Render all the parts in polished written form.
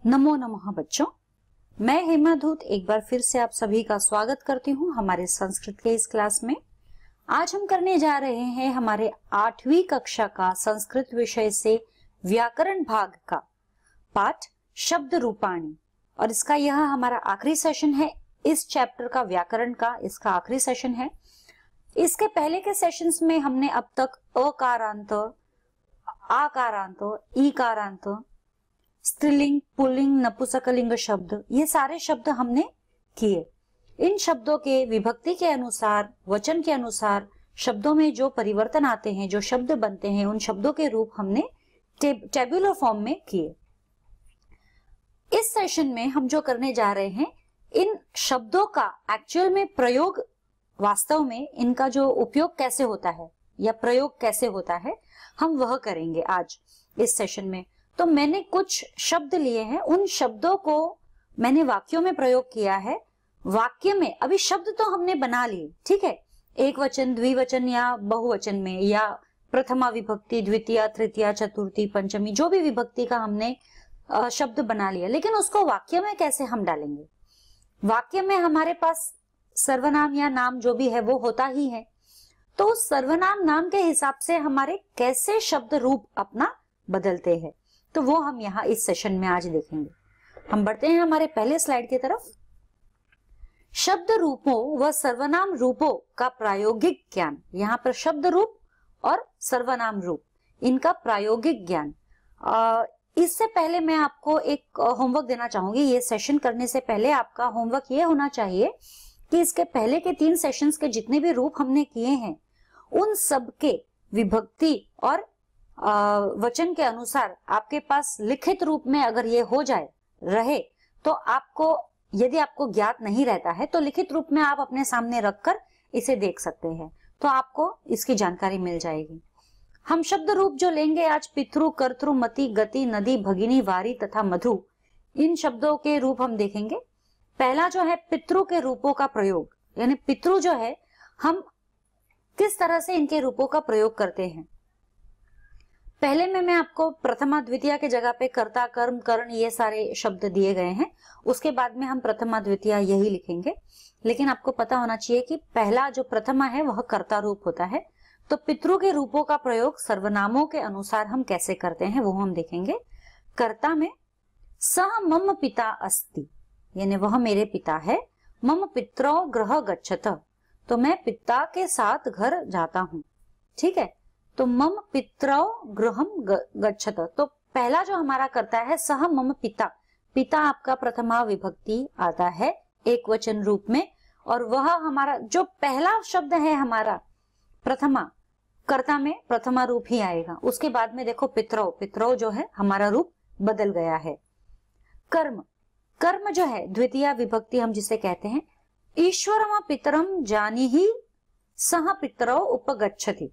नमो नमः बच्चों, मैं हेमा धूत एक बार फिर से आप सभी का स्वागत करती हूँ हमारे संस्कृत के इस क्लास में। आज हम करने जा रहे हैं हमारे 8वीं कक्षा का संस्कृत विषय से व्याकरण भाग का पाठ शब्द रूपाणी, और इसका यह हमारा आखिरी सेशन है। इस चैप्टर का व्याकरण का इसका आखिरी सेशन है। इसके पहले के सेशंस में हमने अब तक अकारांत, आकारांत, ईकारांत, स्त्रीलिंग, पुल्लिंग, नपुंसकलिंग शब्द, ये सारे शब्द हमने किए। इन शब्दों के विभक्ति के अनुसार, वचन के अनुसार शब्दों में जो परिवर्तन आते हैं, जो शब्द बनते हैं, उन शब्दों के रूप हमने टेबुलर फॉर्म में किए। इस सेशन में हम जो करने जा रहे हैं, इन शब्दों का एक्चुअल में प्रयोग, वास्तव में इनका जो उपयोग कैसे होता है या प्रयोग कैसे होता है, हम वह करेंगे आज इस सेशन में। तो मैंने कुछ शब्द लिए हैं, उन शब्दों को मैंने वाक्यों में प्रयोग किया है। वाक्य में अभी शब्द तो हमने बना लिए, ठीक है, एक वचन, द्विवचन या बहुवचन में, या प्रथमा विभक्ति, द्वितीय, तृतीय, चतुर्थी, पंचमी, जो भी विभक्ति का हमने शब्द बना लिया, लेकिन उसको वाक्य में कैसे हम डालेंगे। वाक्य में हमारे पास सर्वनाम या नाम जो भी है वो होता ही है, तो उस सर्वनाम नाम के हिसाब से हमारे कैसे शब्द रूप अपना बदलते हैं, तो वो हम यहाँ इस सेशन में आज देखेंगे। हम बढ़ते हैं हमारे पहले स्लाइड की तरफ। शब्द रूपों व सर्वनाम रूपों का प्रायोगिक ज्ञान। यहाँ पर शब्द रूप और सर्वनाम रूप, इनका प्रायोगिक ज्ञान। इससे पहले मैं आपको एक होमवर्क देना चाहूंगी। ये सेशन करने से पहले आपका होमवर्क ये होना चाहिए कि इसके पहले के 3 सेशंस के जितने भी रूप हमने किए हैं, उन सब के विभक्ति और वचन के अनुसार आपके पास लिखित रूप में अगर ये हो जाए रहे, तो आपको, यदि आपको ज्ञात नहीं रहता है तो लिखित रूप में आप अपने सामने रखकर इसे देख सकते हैं, तो आपको इसकी जानकारी मिल जाएगी। हम शब्द रूप जो लेंगे आज, पितृ, कर्तृ, मति, गति, नदी, भगिनी, वारी तथा मधु, इन शब्दों के रूप हम देखेंगे। पहला जो है पितृ के रूपों का प्रयोग, यानी पितृ जो है हम किस तरह से इनके रूपों का प्रयोग करते हैं। पहले में मैं आपको प्रथमा द्वितीय के जगह पे कर्ता, कर्म, करण, ये सारे शब्द दिए गए हैं। उसके बाद में हम प्रथमा द्वितीय यही लिखेंगे, लेकिन आपको पता होना चाहिए कि पहला जो प्रथमा है वह कर्ता रूप होता है। तो पितृ के रूपों का प्रयोग सर्वनामों के अनुसार हम कैसे करते हैं वो हम देखेंगे। कर्ता में सह मम पिता अस्ति, यानी वह मेरे पिता है। मम पित्रो गृह गच्छत, तो मैं पिता के साथ घर जाता हूँ, ठीक है। तो मम पितरौ गृहम गच्छत, तो पहला जो हमारा करता है सह मम पिता, पिता आपका प्रथमा विभक्ति आता है एक वचन रूप में, और वह हमारा जो पहला शब्द है हमारा प्रथमा, कर्ता में प्रथमा रूप ही आएगा। उसके बाद में देखो पितरौ, पितरौ जो है हमारा रूप बदल गया है। कर्म, कर्म जो है द्वितीय विभक्ति हम जिसे कहते हैं। ईश्वरम पितरम जानीहि सह पितरौ उपगच्छति,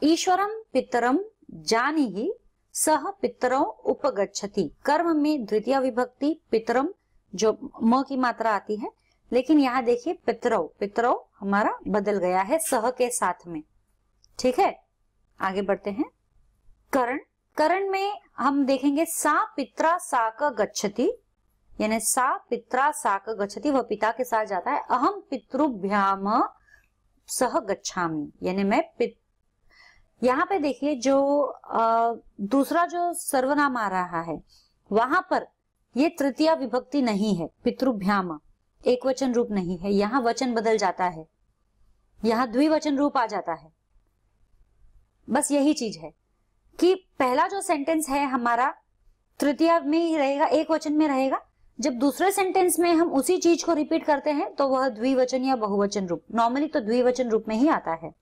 ईश्वरम पितरम जानीहि सह पितरौ उपगच्छति। कर्म में द्वितीय विभक्ति पितरम जो म की मात्रा आती है, लेकिन यहाँ देखिए पितरौ, पितरौ हमारा बदल गया है सह के साथ में, ठीक है। आगे बढ़ते हैं। करण, करण में हम देखेंगे सा पित्रा साक गच्छति, यानी सा पित्रा साक गच्छति, वह पिता के साथ जाता है। अहम पितृभ्याम सह गच्छामि, यानी मैं यहाँ पे देखिए जो दूसरा जो सर्वनाम आ रहा है वहां पर ये तृतीय विभक्ति नहीं है, पितृभ्याम एक वचन रूप नहीं है, यहाँ वचन बदल जाता है, यहाँ द्विवचन रूप आ जाता है। बस यही चीज है कि पहला जो सेंटेंस है हमारा तृतीय में ही रहेगा, एक वचन में रहेगा। जब दूसरे सेंटेंस में हम उसी चीज को रिपीट करते हैं तो वह द्विवचन या बहुवचन रूप, नॉर्मली तो द्विवचन रूप में ही आता है।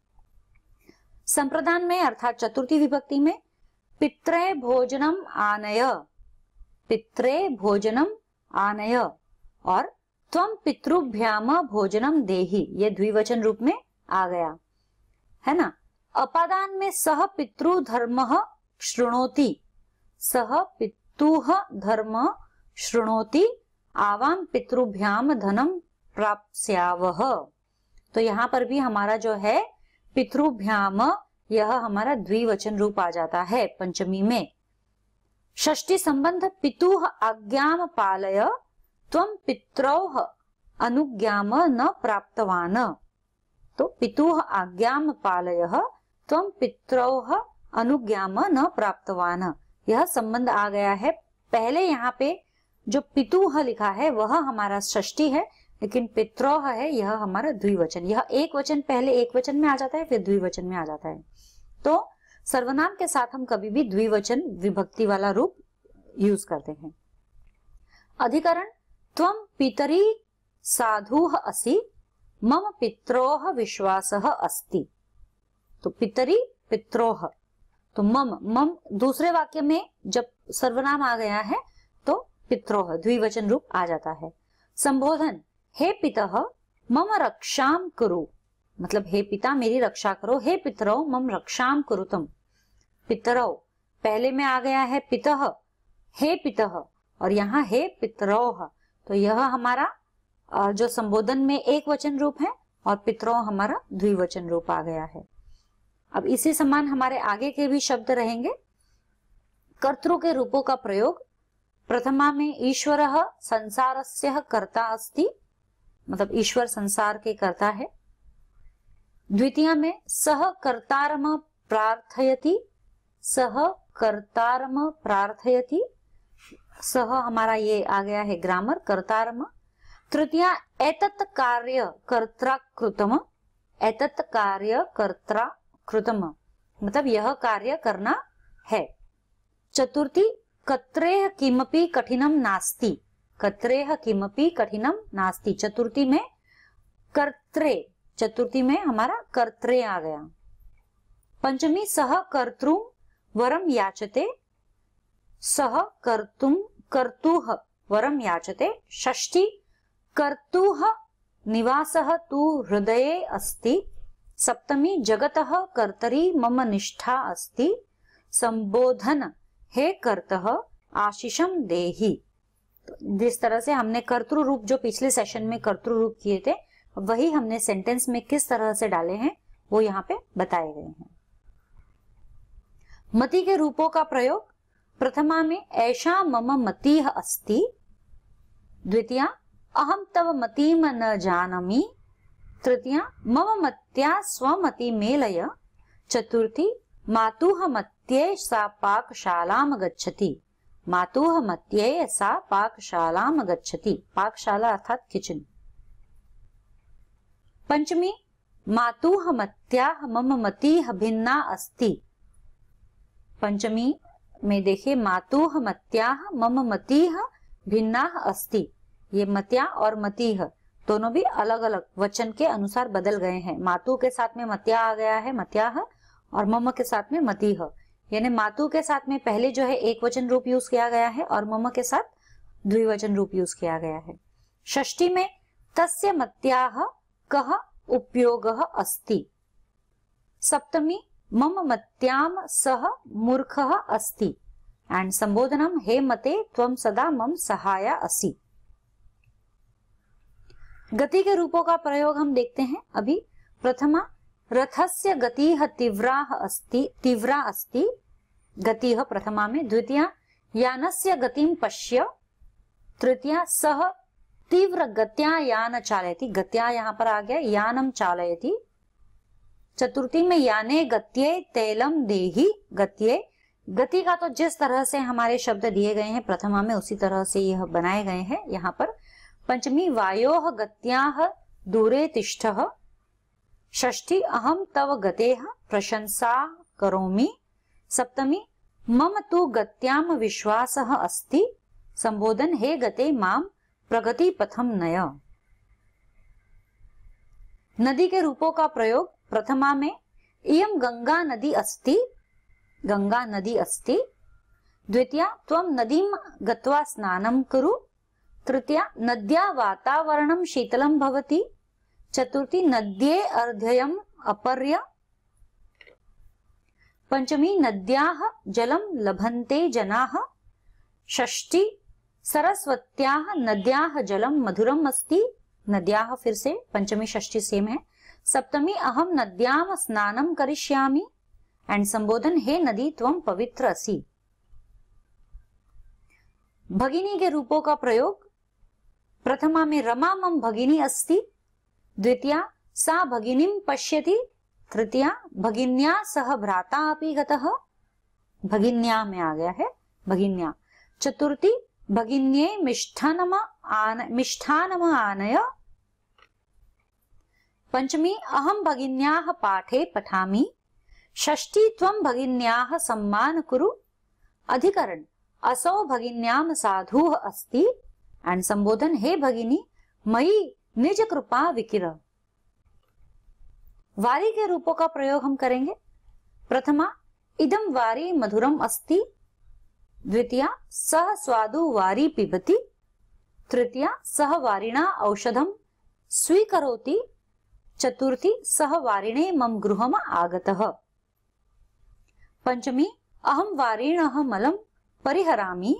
संप्रदान में अर्थात चतुर्थी विभक्ति में पित्रे भोजनम आनय, पित्रे भोजनम आनय, और त्वम पितृभ्याम भोजनम देहि, ये द्विवचन रूप में आ गया है ना। अपादान में सह पितृ धर्म शृणोति, सह पितुः धर्म शृणोति, आवाम पितृभ्याम धनम प्राप्स्यावह, तो यहाँ पर भी हमारा जो है पितृभ्याम, यह हमारा द्विवचन रूप आ जाता है पंचमी में। षष्ठी संबंध पितुः आज्ञाम पालय त्वं पितरौः अनुज्ञाम न प्राप्तवान। तो पितुः आज्ञाम पालयः त्वं पितरौः अनुज्ञाम न प्राप्तवान, यह संबंध आ गया है। पहले यहाँ पे जो पितुः लिखा है वह हमारा षष्ठी है, लेकिन पितरौः है यह हमारा द्विवचन। यह एक वचन पहले एक वचन में आ जाता है, फिर द्विवचन में आ जाता है। तो सर्वनाम के साथ हम कभी भी द्विवचन विभक्ति वाला रूप यूज करते हैं। अधिकरण त्वं पितरी साधुः असि मम पितरोः विश्वासः अस्ति। तो पितरी पितरोः, तो मम दूसरे वाक्य में जब सर्वनाम आ गया है तो पितरोः द्विवचन रूप आ जाता है। संबोधन हे पितः मम रक्षाम कुरु, मतलब हे पिता मेरी रक्षा करो। हे पितरौ मम रक्षाम कुरुतम। पितरौ पहले में आ गया है पितः, हे पितः, और यहाँ हे पितरौः, तो यह हमारा जो संबोधन में एक वचन रूप है और पितरौ हमारा द्विवचन रूप आ गया है। अब इसी समान हमारे आगे के भी शब्द रहेंगे। कर्तृ के रूपों का प्रयोग, प्रथमा में ईश्वरः संसारस्य कर्ता अस्ति, मतलब ईश्वर संसार के कर्ता है। द्वितीय में सह कर्तारम प्रार्थयति, सह कर्तारम प्रार्थयति, सह हमारा ये आ गया है ग्रामर कर्तारम। तृतीय एतत् कार्य कर्त्रा कृतम, एतत् कार्य कर्त्रा कृतम, मतलब यह कार्य करना है। चतुर्थी कत्रेह किमपि कठिनम नास्ति, कत्रेह किमपि कठिनम नास्ति, चतुर्थी में कर्त्रे, चतुर्थी में हमारा कर्त्रे आ गया। पंचमी सह कर्तृम वरम याचते, सह कर्तुः वरम याचते। षष्ठी कर्तुः निवासः तु हृदये अस्ति। सप्तमी जगतः कर्तरी मम निष्ठा अस्ति। संबोधन हे कर्तः आशीषम देहि। जिस तरह से हमने कर्तृ रूप जो पिछले सेशन में कर्तृ रूप किए थे, वही हमने सेंटेंस में किस तरह से डाले हैं वो यहाँ पे बताए गए हैं। मति के रूपों का प्रयोग, प्रथमा में ऐशा मम मतिः अस्ति। द्वितीया अहम तव मतिम न जानामि। तृतीया मम मत्या स्वमति मेलय। चतुर्थी मातुः मत्ये सा पाकशालाम गच्छति, मातुः मत्ये सा पाकशालाम गच्छति, पाकशाला अर्थात किचन। पंचमी मातुः मत्याः मम मतिः भिन्ना अस्ति। पंचमी में देखिए मातुः मत्याः मम मतिः भिन्ना अस्ति, ये मत्या और मतिः दोनों भी अलग अलग वचन के अनुसार बदल गए हैं। मातु के साथ में मत्या आ गया है मत्याः, और मम के साथ में मतिः, यानी मातु के साथ में पहले जो है एक वचन रूप यूज किया गया है और मम के साथ द्विवचन रूप यूज किया गया है। षष्ठी में तस्य मत्याः कः उपयोगः अस्ति। सप्तमी मम मत्याम सह मूर्खः अस्ति। एंड संबोधनम हे मते त्वं सदा मम सहाया असि। गति के रूपों का प्रयोग हम देखते हैं अभी। प्रथमा रथस्य गतिः तीव्राः अस्ति, तीव्रा अस्ति, गतिः प्रथमा में। द्वितीया यानस्य गतिं पश्य। तृतीया सह तीव्र गत्या यान चालयति, गत्या यहाँ पर आ गया, यानम चालयति। चतुर्थी में याने गत्ये तैलम देहि, गत्ये, गति का तो जिस तरह से हमारे शब्द दिए गए हैं प्रथमा में उसी तरह से यह बनाए गए हैं यहाँ पर। पंचमी वायोः गत्याः दूरे तिष्ठः। षष्ठी अहम तव गतेः प्रशंसा करोमि। सप्तमी मम तु गत्याम विश्वासः अस्ति। संबोधन हे गते माम प्रगति पथम नय। नदी के रूपों का प्रयोग, प्रथमा में इयं गंगा नदी अस्ति, गंगा नदी अस्ति। द्वितीया त्वं नदीं गत्वा स्नानं कुरु। तृतीया नद्या वातावरणं शीतलं भवति। चतुर्थी नद्ये अर्ध्ययम् अपर्य। पंचमी नद्याः जलं लभन्ते जनाः। षष्ठी सरस्वत्याः नद्याः जलं मधुरम् अस्ति। नद्याः फिर से पंचमी षष्ठी सेम है। सप्तमी अहम नद्याम स्नानं करिष्यामि। एंड संबोधन हे नदी त्वं पवित्र असि। भगिनी के रूपों का प्रयोग, प्रथमा में रमा मम भगिनी अस्ति, द्वितीया सा भगिनीं पश्यति, तृतीया भगिन्या सह भ्राता अपि गतः, भगिन्या में आ गया है भगिन्या, चतुर्थी भगिन्ये मिष्ठानम आनय, पंचमी अहम भगिन्याः पाठे पठामि, षष्ठी त्वं भगिन्याः सम्मान कुरु, अधिकरण असौ भगिन्याम साधुः अस्ति, एंड संबोधन हे भगिनी मयि निज कृपा विकिर। वारी के रूपों का प्रयोग हम करेंगे। प्रथमा इदम वारी मधुरम अस्ति, द्वितीया सह स्वादु वारी पिबति, तृतीया सह वारिणा औषधम स्वीकरोति, चतुर्थी सह वारिणे मम गृहम आगतः, पंचमी अहम वारिणः मलं परिहरामि,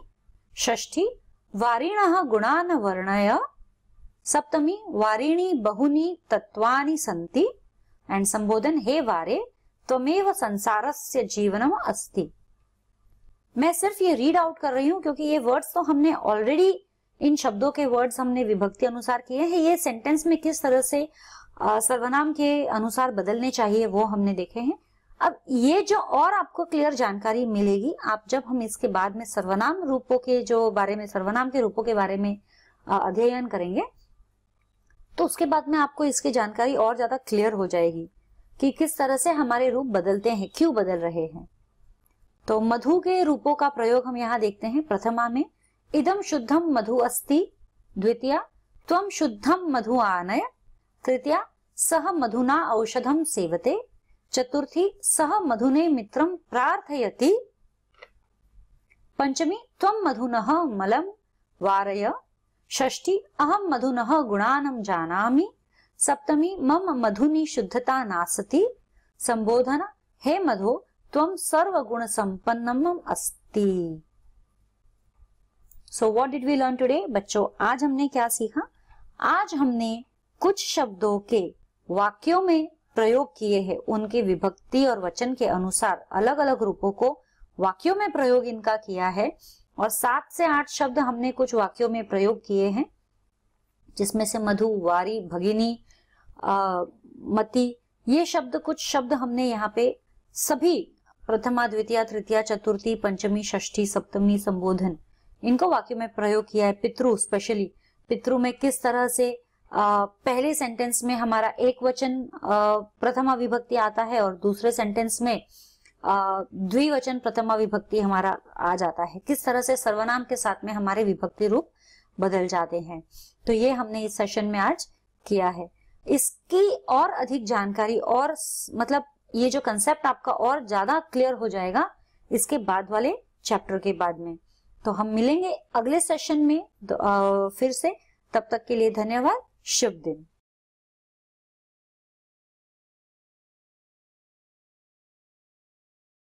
षष्ठी वारिणः गुणान् वर्णय, सप्तमी वारिणी बहुनी तत्वानि सन्ति, एंड संबोधन हे वारे त्वमेव संसारस्य जीवनम अस्ति। मैं सिर्फ ये रीड आउट कर रही हूं क्योंकि ये वर्ड्स तो हमने ऑलरेडी, इन शब्दों के वर्ड्स हमने विभक्ति अनुसार किए हैं। ये सेंटेंस में किस तरह से सर्वनाम के अनुसार बदलने चाहिए वो हमने देखे हैं। अब ये जो और आपको क्लियर जानकारी मिलेगी आप जब हम इसके बाद में सर्वनाम रूपों के जो बारे में, सर्वनाम के रूपों के बारे में अध्ययन करेंगे, तो उसके बाद में आपको इसकी जानकारी और ज्यादा क्लियर हो जाएगी कि किस तरह से हमारे रूप बदलते हैं, क्यों बदल रहे हैं। तो मधु के रूपों का प्रयोग हम यहाँ देखते हैं। प्रथमा में इदम शुद्धम मधु अस्ति, द्वितीया त्वं शुद्धम मधु आनय, तृतीया सह मधुना औषधम सेवते, चतुर्थी सह मधुने मित्रं प्रार्थयति, पंचमी त्वं मधुनः मलं वारय, षष्ठी अहम मधुनः गुणानं जानामि, सप्तमी मम मधुनि शुद्धता नासति, संबोधन हे मधु त्वं सर्वगुण संपन्नम अस्ति। So what did we learn today? बच्चों आज हमने क्या सीखा? आज हमने कुछ शब्दों के वाक्यों में प्रयोग किए हैं, उनके विभक्ति और वचन के अनुसार अलग अलग रूपों को वाक्यों में प्रयोग इनका किया है, और 7 से 8 शब्द हमने कुछ वाक्यों में प्रयोग किए हैं, जिसमें से मधु, वारी, भगिनी, मति, ये शब्द, कुछ शब्द हमने यहाँ पे सभी प्रथमा, द्वितीय, तृतीया, चतुर्थी, पंचमी, षष्ठी, सप्तमी, संबोधन, इनको वाक्यों में प्रयोग किया है। पितृ, स्पेशली पितृ में किस तरह से पहले सेंटेंस में हमारा एक वचन प्रथमा विभक्ति आता है और दूसरे सेंटेंस में द्विवचन प्रथमा विभक्ति हमारा आ जाता है, किस तरह से सर्वनाम के साथ में हमारे विभक्ति रूप बदल जाते हैं। तो ये हमने इस सेशन में आज किया है। इसकी और अधिक जानकारी और मतलब ये जो कंसेप्ट आपका और ज्यादा क्लियर हो जाएगा इसके बाद वाले चैप्टर के बाद में। तो हम मिलेंगे अगले सेशन में फिर से। तब तक के लिए धन्यवाद। शुभ दिन।